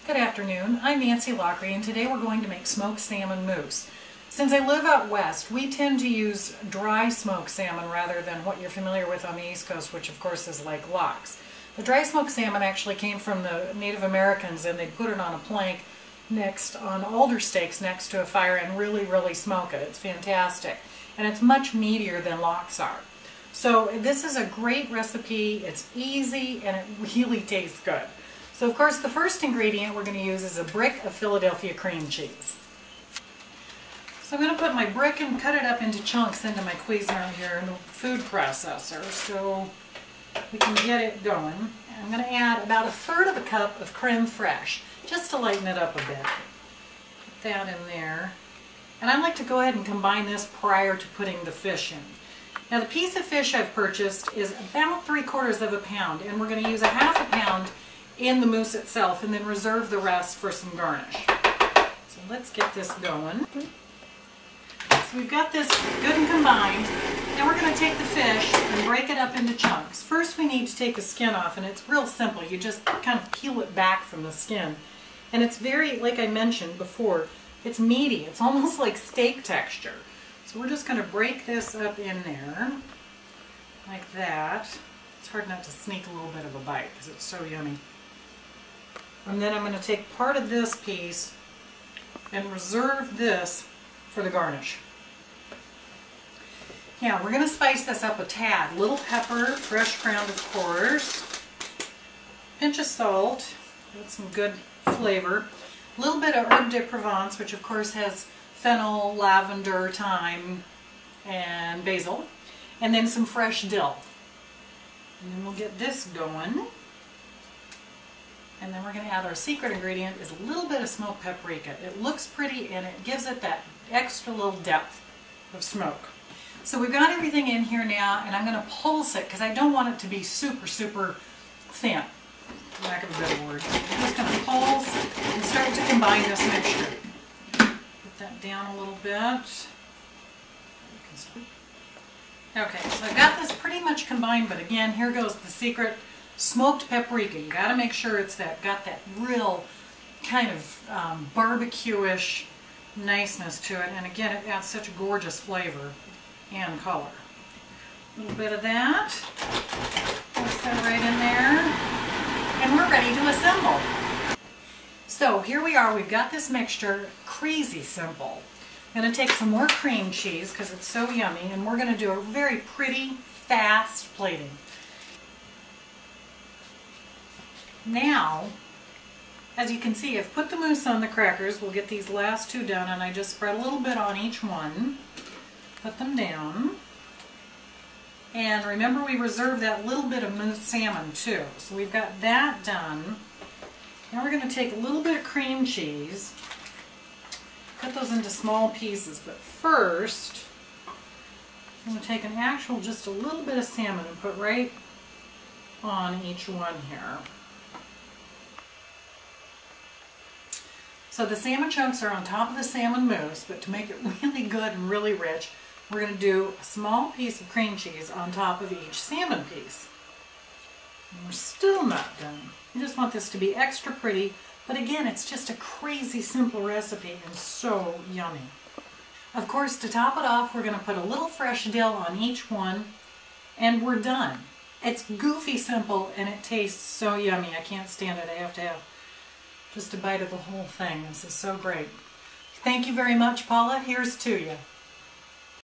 Good afternoon, I'm Nancy Lockery, and today we're going to make smoked salmon mousse. Since I live out west, we tend to use dry smoked salmon rather than what you're familiar with on the East Coast, which of course is like lox. The dry smoked salmon actually came from the Native Americans, and they'd put it on a plank on alder stakes next to a fire and really smoke it. It's fantastic. And it's much meatier than lox are. So this is a great recipe, it's easy, and it really tastes good. So of course the first ingredient we're going to use is a brick of Philadelphia cream cheese. So I'm going to put my brick and cut it up into chunks into my Cuisinart here in the food processor so we can get it going. I'm going to add about 1/3 of a cup of creme fraiche just to lighten it up a bit. Put that in there. And I like to go ahead and combine this prior to putting the fish in. Now the piece of fish I've purchased is about 3/4 of a pound, and we're going to use 1/2 pound in the mousse itself and then reserve the rest for some garnish. So let's get this going. So we've got this good and combined. Now we're going to take the fish and break it up into chunks. First we need to take the skin off, and it's real simple. You just kind of peel it back from the skin. And it's very, like I mentioned before, it's meaty. It's almost like steak texture. So we're just going to break this up in there like that. It's hard not to sneak a little bit of a bite because it's so yummy. And then I'm going to take part of this piece and reserve this for the garnish. Now we're going to spice this up a tad. Little pepper, fresh ground of course, pinch of salt, got some good flavor, a little bit of herb de Provence, which of course has fennel, lavender, thyme, and basil, and then some fresh dill. And then we'll get this going. And then we're going to add our secret ingredient is a little bit of smoked paprika. It looks pretty and it gives it that extra little depth of smoke. So we've got everything in here now, and I'm going to pulse it because I don't want it to be super thin, for lack of a better word. I'm just going to pulse and start to combine this mixture. Put that down a little bit. Okay, so I've got this pretty much combined, but again, here goes the secret. Smoked paprika. You got to make sure it's got that real kind of barbecue-ish niceness to it, and again, it adds such a gorgeous flavor and color. A little bit of that. Place that right in there, and we're ready to assemble. So here we are. We've got this mixture, crazy simple. I'm going to take some more cream cheese because it's so yummy, and we're going to do a very pretty, fast plating. Now, as you can see, I've put the mousse on the crackers. We'll get these last two done, and I just spread a little bit on each one. Put them down. And remember, we reserved that little bit of mousse salmon too. So we've got that done. Now we're going to take a little bit of cream cheese, cut those into small pieces, but first I'm going to take just a little bit of salmon and put right on each one here. So the salmon chunks are on top of the salmon mousse, but to make it really good and really rich, we're going to do a small piece of cream cheese on top of each salmon piece. And we're still not done. We just want this to be extra pretty, but again, it's just a crazy simple recipe and so yummy. Of course, to top it off, we're going to put a little fresh dill on each one, and we're done. It's goofy simple, and it tastes so yummy. I can't stand it. I have to have just a bite of the whole thing. This is so great. Thank you very much, Paula. Here's to you.